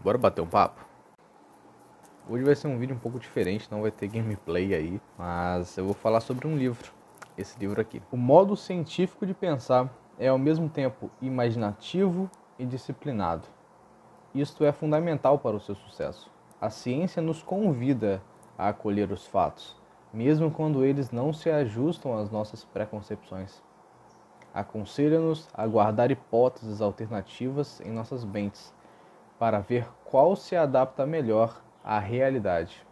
Bora bater um papo? Hoje vai ser um vídeo um pouco diferente, não vai ter gameplay aí, mas eu vou falar sobre um livro, esse livro aqui. O modo científico de pensar é ao mesmo tempo imaginativo e disciplinado. Isto é fundamental para o seu sucesso. A ciência nos convida a acolher os fatos, mesmo quando eles não se ajustam às nossas preconcepções. Aconselha-nos a guardar hipóteses alternativas em nossas mentes, para ver qual se adapta melhor à realidade.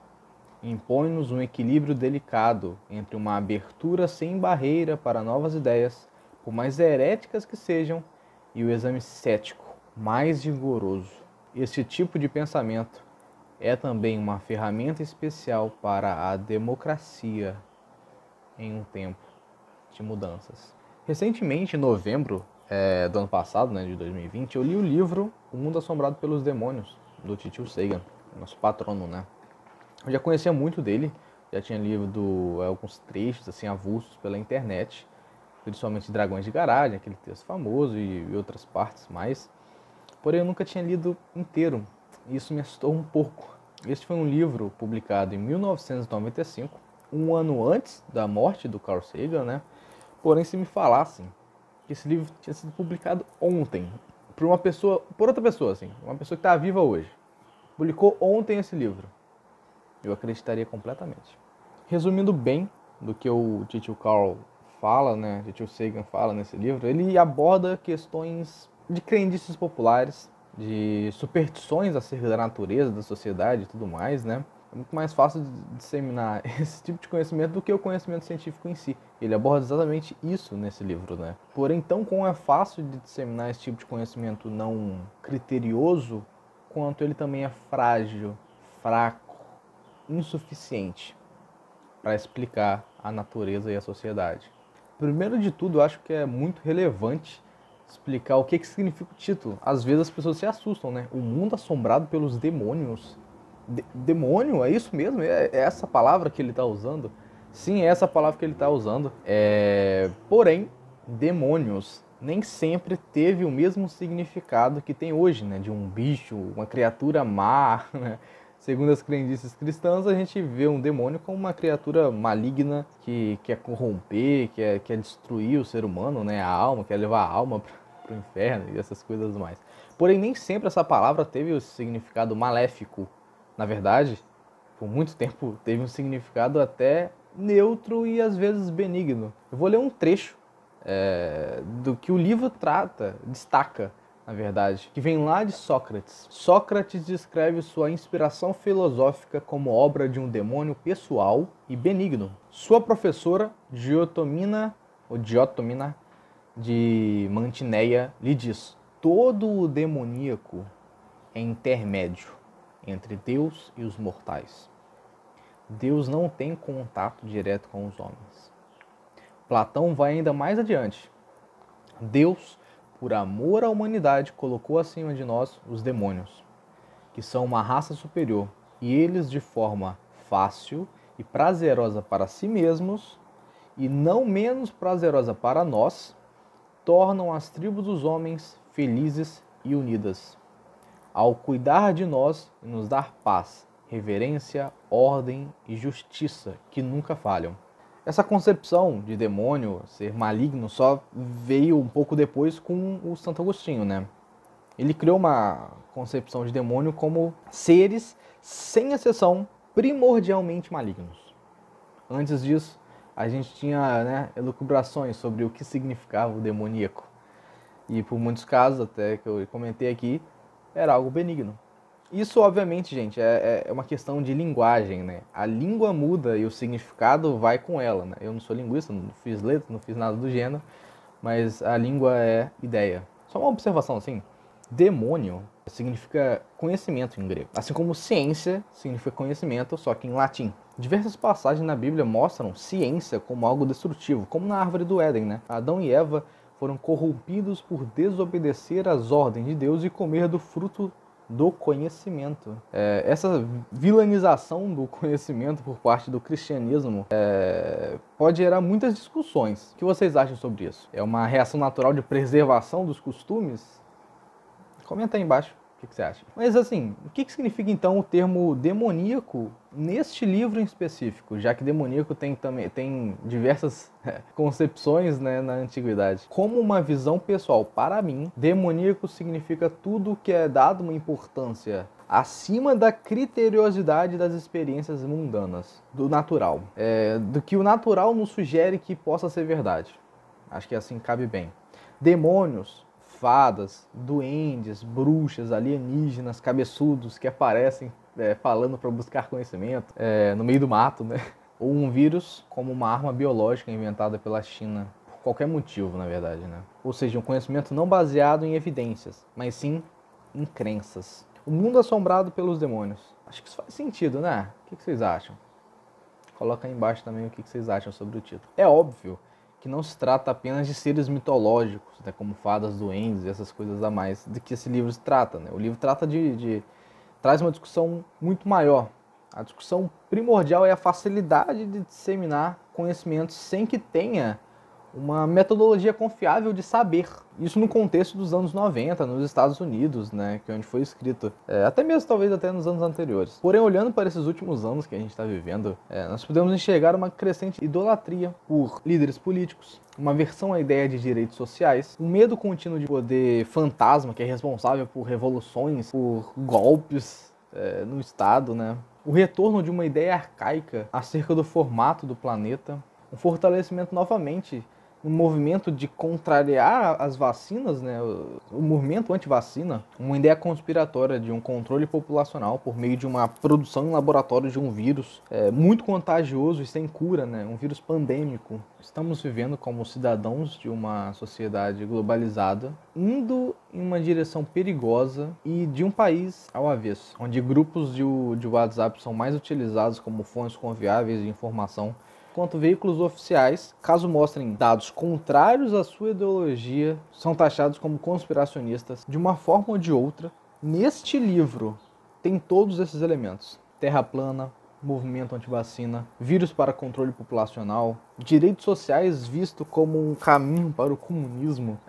Impõe-nos um equilíbrio delicado entre uma abertura sem barreira para novas ideias, por mais heréticas que sejam, e o exame cético mais rigoroso. Este tipo de pensamento é também uma ferramenta especial para a democracia em um tempo de mudanças. Recentemente, em novembro do ano passado, de 2020, eu li o livro O Mundo Assombrado pelos Demônios, do Tio Sagan, nosso patrono, né? Eu já conhecia muito dele, já tinha lido alguns trechos assim avulsos pela internet, principalmente Dragões de Garagem, aquele texto famoso e outras partes mais. Porém, eu nunca tinha lido inteiro, e isso me assustou um pouco. Este foi um livro publicado em 1995, um ano antes da morte do Carl Sagan, né? Porém, se me falassem que esse livro tinha sido publicado ontem, por outra pessoa, assim, uma pessoa que está viva hoje, publicou ontem esse livro, eu acreditaria completamente. Resumindo bem do que o Tio Carl fala, né, o Tio Sagan fala nesse livro, ele aborda questões de crendices populares, de superstições acerca da natureza, da sociedade e tudo mais, né? É muito mais fácil de disseminar esse tipo de conhecimento do que o conhecimento científico em si. Ele aborda exatamente isso nesse livro, né? Porém, tão como é fácil de disseminar esse tipo de conhecimento não criterioso, quanto ele também é frágil, fraco, insuficiente para explicar a natureza e a sociedade. Primeiro de tudo, eu acho que é muito relevante explicar o que significa o título. Às vezes as pessoas se assustam, né? O mundo assombrado pelos demônios. Demônio? É isso mesmo? É essa palavra que ele está usando? Sim, é essa palavra que ele está usando. Porém, demônios nem sempre teve o mesmo significado que tem hoje, né? De um bicho, uma criatura má, né? Segundo as crendices cristãs, a gente vê um demônio como uma criatura maligna que quer corromper, quer destruir o ser humano, né? A alma, quer levar a alma para o inferno e essas coisas mais. Porém, nem sempre essa palavra teve o significado maléfico. Na verdade, por muito tempo teve um significado até neutro e às vezes benigno. Eu vou ler um trecho do que o livro destaca, na verdade, que vem lá de Sócrates. Sócrates descreve sua inspiração filosófica como obra de um demônio pessoal e benigno. Sua professora, Diotomina de Mantineia, lhe diz: todo o demoníaco é intermédio entre Deus e os mortais. Deus não tem contato direto com os homens. Platão vai ainda mais adiante. Deus, por amor à humanidade, colocou acima de nós os demônios, que são uma raça superior, e eles, de forma fácil e prazerosa para si mesmos, e não menos prazerosa para nós, tornam as tribos dos homens felizes e unidas, ao cuidar de nós e nos dar paz, reverência, ordem e justiça que nunca falham. Essa concepção de demônio ser maligno só veio um pouco depois com o Santo Agostinho, né? Ele criou uma concepção de demônio como seres, sem exceção, primordialmente malignos. Antes disso, a gente tinha elucubrações sobre o que significava o demoníaco. E por muitos casos, até que eu comentei aqui, era algo benigno. Isso, obviamente, gente, é uma questão de linguagem, né? A língua muda e o significado vai com ela, né? Eu não sou linguista, não fiz letras, não fiz nada do gênero, mas a língua é ideia. Só uma observação assim, demônio significa conhecimento em grego, assim como ciência significa conhecimento, só que em latim. Diversas passagens na Bíblia mostram ciência como algo destrutivo, como na árvore do Éden, né? Adão e Eva foram corrompidos por desobedecer às ordens de Deus e comer do fruto do conhecimento. Essa vilanização do conhecimento por parte do cristianismo pode gerar muitas discussões. O que vocês acham sobre isso? É uma reação natural de preservação dos costumes? Comenta aí embaixo. O que você acha? Mas assim, o que significa então o termo demoníaco neste livro em específico? Já que demoníaco tem diversas concepções, né, na antiguidade. Como uma visão pessoal, para mim, demoníaco significa tudo que é dado uma importância acima da criteriosidade das experiências mundanas, do natural. Do que o natural nos sugere que possa ser verdade. Acho que assim cabe bem. Demônios, fadas, duendes, bruxas, alienígenas, cabeçudos que aparecem falando para buscar conhecimento no meio do mato, né? Ou um vírus como uma arma biológica inventada pela China, por qualquer motivo, na verdade, né? Ou seja, um conhecimento não baseado em evidências, mas sim em crenças. O mundo assombrado pelos demônios. Acho que isso faz sentido, né? O que vocês acham? Coloca aí embaixo também o que vocês acham sobre o título. É óbvio que não se trata apenas de seres mitológicos, né, como fadas, duendes e essas coisas a mais, de que esse livro se trata, né? O livro trata traz uma discussão muito maior. A discussão primordial é a facilidade de disseminar conhecimentos sem que tenha uma metodologia confiável de saber. Isso no contexto dos anos 90, nos Estados Unidos, né, que é onde foi escrito. Até mesmo, talvez, até nos anos anteriores. Porém, olhando para esses últimos anos que a gente está vivendo, nós podemos enxergar uma crescente idolatria por líderes políticos, uma aversão à ideia de direitos sociais, um medo contínuo de poder fantasma que é responsável por revoluções, por golpes no Estado, né? O retorno de uma ideia arcaica acerca do formato do planeta, um fortalecimento novamente um movimento de contrariar as vacinas, né, o movimento anti-vacina, uma ideia conspiratória de um controle populacional por meio de uma produção em laboratório de um vírus muito contagioso e sem cura, né, um vírus pandêmico. Estamos vivendo como cidadãos de uma sociedade globalizada, indo em uma direção perigosa e de um país ao avesso, onde grupos de WhatsApp são mais utilizados como fontes confiáveis de informação quanto veículos oficiais, caso mostrem dados contrários à sua ideologia, são taxados como conspiracionistas. De uma forma ou de outra, neste livro tem todos esses elementos. Terra plana, movimento antivacina, vírus para controle populacional, direitos sociais visto como um caminho para o comunismo,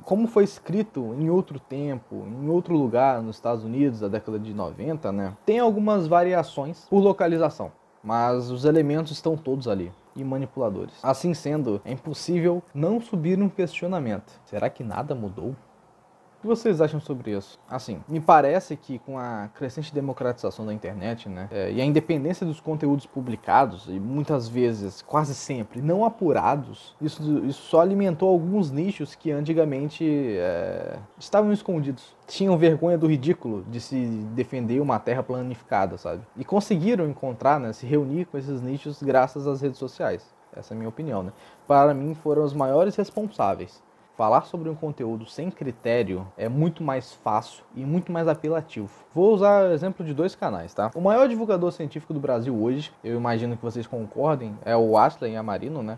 como foi escrito em outro tempo, em outro lugar nos Estados Unidos, da década de 90, né? Tem algumas variações por localização, mas os elementos estão todos ali, e manipuladores. Assim sendo, é impossível não subir um questionamento. Será que nada mudou? O que vocês acham sobre isso? Assim, me parece que com a crescente democratização da internet, né, e a independência dos conteúdos publicados, e muitas vezes, quase sempre, não apurados, isso só alimentou alguns nichos que antigamente estavam escondidos. Tinham vergonha do ridículo de se defender uma terra planificada, sabe? E conseguiram encontrar, né, se reunir com esses nichos graças às redes sociais. Essa é a minha opinião, né? Para mim, foram os maiores responsáveis. Falar sobre um conteúdo sem critério é muito mais fácil e muito mais apelativo. Vou usar o exemplo de 2 canais, tá? O maior divulgador científico do Brasil hoje, eu imagino que vocês concordem, é o Átila Yamarino, né?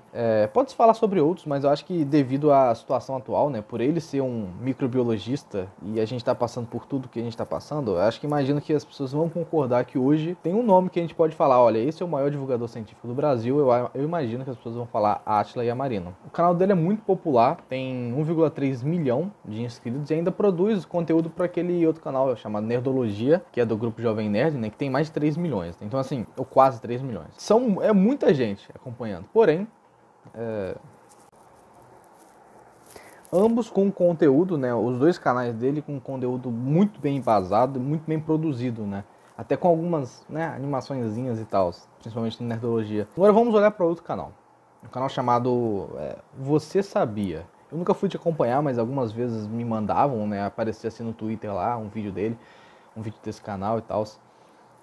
Pode-se falar sobre outros, mas eu acho que devido à situação atual, né, por ele ser um microbiologista e a gente tá passando por tudo que a gente tá passando, eu acho que imagino que as pessoas vão concordar que hoje tem um nome que a gente pode falar, olha, esse é o maior divulgador científico do Brasil, eu imagino que as pessoas vão falar Átila Yamarino. O canal dele é muito popular, tem 1,3 milhão de inscritos e ainda produz conteúdo para aquele outro canal chamado Nerdologia, que é do grupo Jovem Nerd, né, que tem mais de 3 milhões. Então, assim, ou quase 3 milhões. É muita gente acompanhando. Porém, ambos com conteúdo, né, os 2 canais dele com conteúdo muito bem embasado, muito bem produzido, né, até com algumas, né, animaçõezinhas e tal, principalmente no Nerdologia. Agora vamos olhar para outro canal. Um canal chamado Você Sabia? Eu nunca fui te acompanhar, mas algumas vezes me mandavam, né? Aparecia assim no Twitter lá, um vídeo dele, um vídeo desse canal e tal.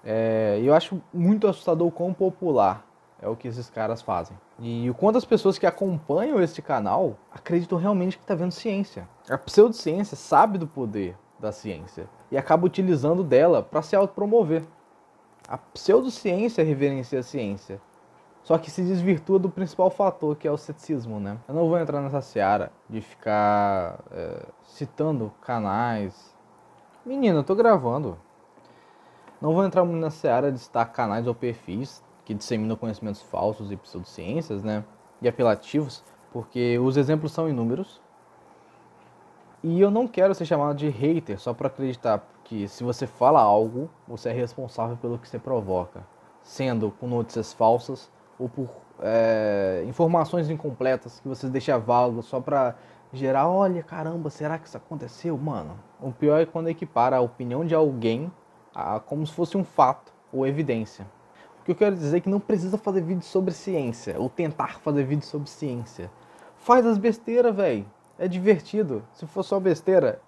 E eu acho muito assustador o quão popular é o que esses caras fazem. E o quanto as pessoas que acompanham este canal acreditam realmente que está vendo ciência. A pseudociência sabe do poder da ciência e acaba utilizando dela para se autopromover. A pseudociência reverencia a ciência. Só que se desvirtua do principal fator, que é o ceticismo, né? Eu não vou entrar nessa seara de ficar citando canais. Menina, eu tô gravando. Não vou entrar nessa seara de citar canais ou perfis que disseminam conhecimentos falsos e pseudociências, né? E apelativos, porque os exemplos são inúmeros. E eu não quero ser chamado de hater só por acreditar que se você fala algo, você é responsável pelo que você provoca, sendo com notícias falsas ou por informações incompletas que você deixa vago só pra gerar, olha, caramba, será que isso aconteceu? Mano, o pior é quando equipara a opinião de alguém como se fosse um fato ou evidência. O que eu quero dizer é que não precisa fazer vídeo sobre ciência ou tentar fazer vídeo sobre ciência. Faz as besteiras, velho. É divertido. Se for só besteira,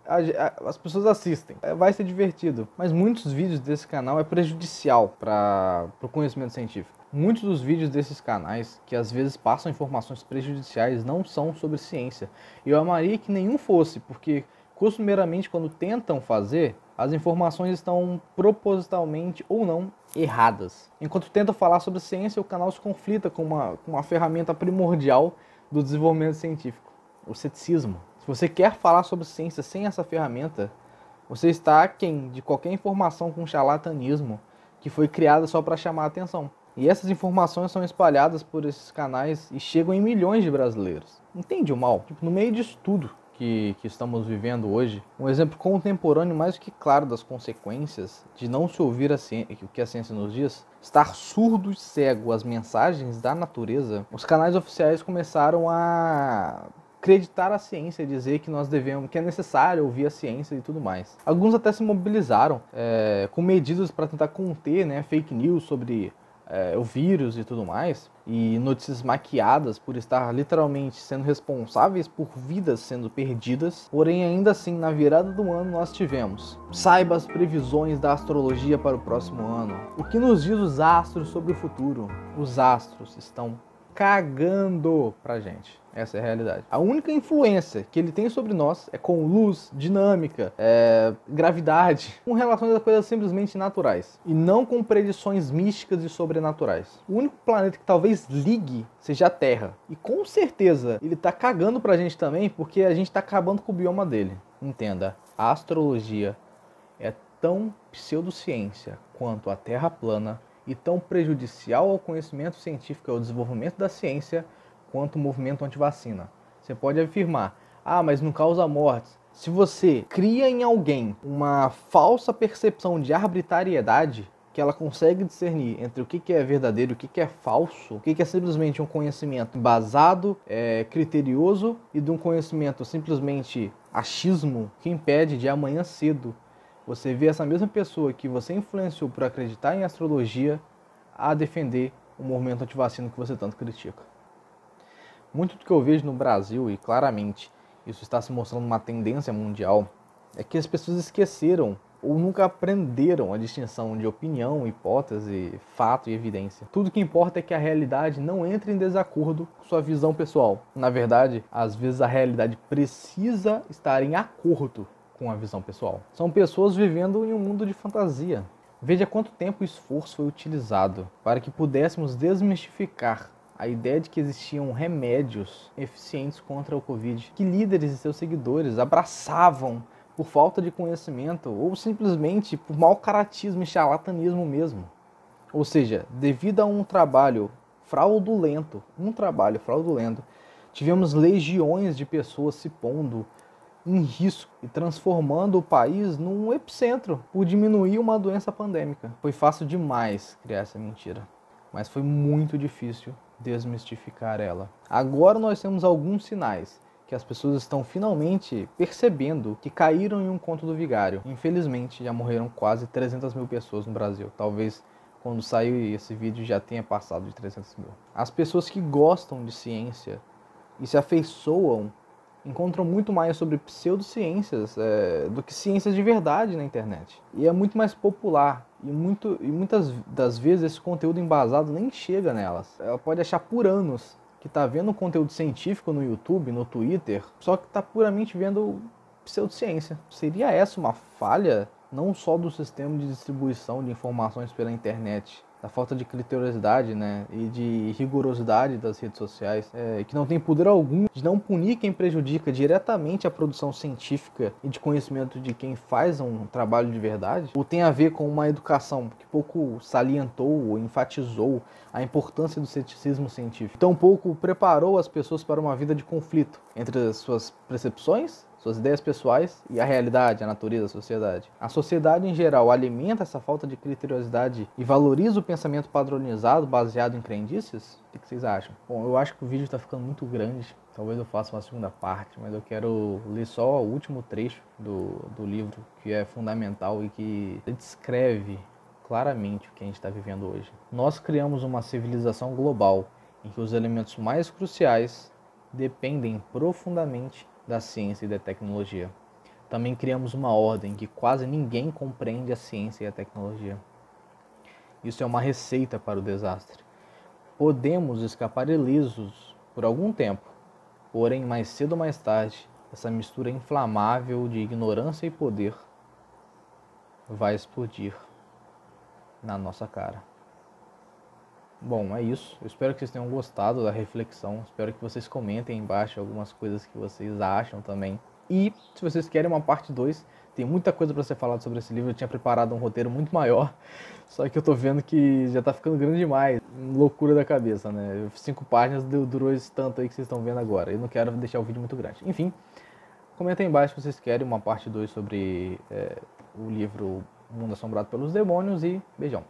as pessoas assistem. Vai ser divertido. Mas muitos vídeos desse canal é prejudicial para o conhecimento científico. Muitos dos vídeos desses canais, que às vezes passam informações prejudiciais, não são sobre ciência. E eu amaria que nenhum fosse, porque costumeiramente quando tentam fazer, as informações estão propositalmente ou não erradas. Enquanto tentam falar sobre ciência, o canal se conflita com uma ferramenta primordial do desenvolvimento científico, o ceticismo. Se você quer falar sobre ciência sem essa ferramenta, você está aquém de qualquer informação com charlatanismo que foi criada só para chamar a atenção. E essas informações são espalhadas por esses canais e chegam em milhões de brasileiros. Entende o mal? No meio disso tudo que estamos vivendo hoje, um exemplo contemporâneo mais do que claro das consequências de não se ouvir o que a ciência nos diz, estar surdo e cego às mensagens da natureza, os canais oficiais começaram a acreditar a ciência, dizer que que é necessário ouvir a ciência e tudo mais. Alguns até se mobilizaram com medidas para tentar conter, fake news sobre o vírus e tudo mais, e notícias maquiadas por estar literalmente sendo responsáveis por vidas sendo perdidas. Porém, ainda assim, na virada do ano nós tivemos: saiba as previsões da astrologia para o próximo ano. O que nos diz os astros sobre o futuro? Os astros estão cagando pra gente. Essa é a realidade. A única influência que ele tem sobre nós é com luz, dinâmica, gravidade, com relações a coisas simplesmente naturais, e não com predições místicas e sobrenaturais. O único planeta que talvez ligue seja a Terra. E com certeza ele tá cagando pra gente também, porque a gente tá acabando com o bioma dele. Entenda, a astrologia é tão pseudociência quanto a Terra plana e tão prejudicial ao conhecimento científico e ao desenvolvimento da ciência quanto o movimento antivacina. Você pode afirmar, mas não causa mortes. Se você cria em alguém uma falsa percepção de arbitrariedade, que ela consegue discernir entre o que é verdadeiro e o que é falso, o que é simplesmente um conhecimento embasado, criterioso, e de um conhecimento simplesmente achismo, que impede de amanhã cedo você vê essa mesma pessoa que você influenciou por acreditar em astrologia a defender o movimento antivacina que você tanto critica. Muito do que eu vejo no Brasil, e claramente isso está se mostrando uma tendência mundial, é que as pessoas esqueceram ou nunca aprenderam a distinção de opinião, hipótese, fato e evidência. Tudo que importa é que a realidade não entre em desacordo com sua visão pessoal. Na verdade, às vezes a realidade precisa estar em acordo com a visão pessoal. São pessoas vivendo em um mundo de fantasia. Veja quanto tempo e esforço foi utilizado para que pudéssemos desmistificar a ideia de que existiam remédios eficientes contra o Covid, que líderes e seus seguidores abraçavam por falta de conhecimento ou simplesmente por mau caratismo e charlatanismo mesmo. Ou seja, devido a um trabalho fraudulento, tivemos legiões de pessoas se pondo em risco e transformando o país num epicentro por diminuir uma doença pandêmica. Foi fácil demais criar essa mentira, mas foi muito difícil desmistificar ela. Agora nós temos alguns sinais que as pessoas estão finalmente percebendo que caíram em um conto do vigário. Infelizmente, já morreram quase 300 mil pessoas no Brasil. Talvez quando sair esse vídeo já tenha passado de 300 mil. As pessoas que gostam de ciência e se afeiçoam encontram muito mais sobre pseudociências do que ciências de verdade na internet. E é muito mais popular. E muitas das vezes esse conteúdo embasado nem chega nelas. Ela pode achar por anos que está vendo conteúdo científico no YouTube, no Twitter, só que está puramente vendo pseudociência. Seria essa uma falha não só do sistema de distribuição de informações pela internet, da falta de criteriosidade, e de rigorosidade das redes sociais, que não tem poder algum de não punir quem prejudica diretamente a produção científica e de conhecimento de quem faz um trabalho de verdade? Ou tem a ver com uma educação que pouco salientou ou enfatizou a importância do ceticismo científico? Tão pouco preparou as pessoas para uma vida de conflito entre as suas percepções, suas ideias pessoais e a realidade, a natureza, a sociedade. A sociedade em geral alimenta essa falta de criteriosidade e valoriza o pensamento padronizado baseado em crendices? O que vocês acham? Bom, eu acho que o vídeo está ficando muito grande, talvez eu faça uma segunda parte, mas eu quero ler só o último trecho do livro, que é fundamental e que descreve claramente o que a gente está vivendo hoje. Nós criamos uma civilização global em que os elementos mais cruciais dependem profundamente da ciência e da tecnologia. Também criamos uma ordem em que quase ninguém compreende a ciência e a tecnologia. Isso é uma receita para o desastre. Podemos escapar ilesos por algum tempo, porém, mais cedo ou mais tarde, essa mistura inflamável de ignorância e poder vai explodir na nossa cara. Bom, é isso. Eu espero que vocês tenham gostado da reflexão. Espero que vocês comentem aí embaixo algumas coisas que vocês acham também. E se vocês querem uma parte 2, tem muita coisa para ser falado sobre esse livro. Eu tinha preparado um roteiro muito maior, só que eu tô vendo que já tá ficando grande demais. Loucura da cabeça, né? 5 páginas durou esse tanto aí que vocês estão vendo agora. Eu não quero deixar o vídeo muito grande. Enfim, comentem aí embaixo se vocês querem uma parte 2 sobre o livro Mundo Assombrado pelos Demônios e beijão.